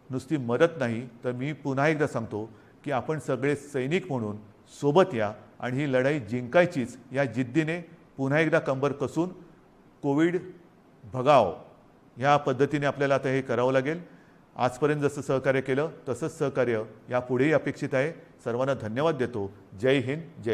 [SPEAKER 1] नुसती मदत नाही तर मी पुन्हा एकदा सांगतो की आपण सगळे सैनिक म्हणून सोबत या आणि ही लढाई जिंकायचीच या जिद्दीने पुन्हा एकदा कंबर कसून कोविड भगाव ह्या पद्धतीने आपल्याला आता हे करावं लागेल. आजपर्यंत जसं सहकार्य केलं तसंच सहकार्य यापुढेही अपेक्षित आहे. सर्वांना धन्यवाद देतो. जय हिंद, जय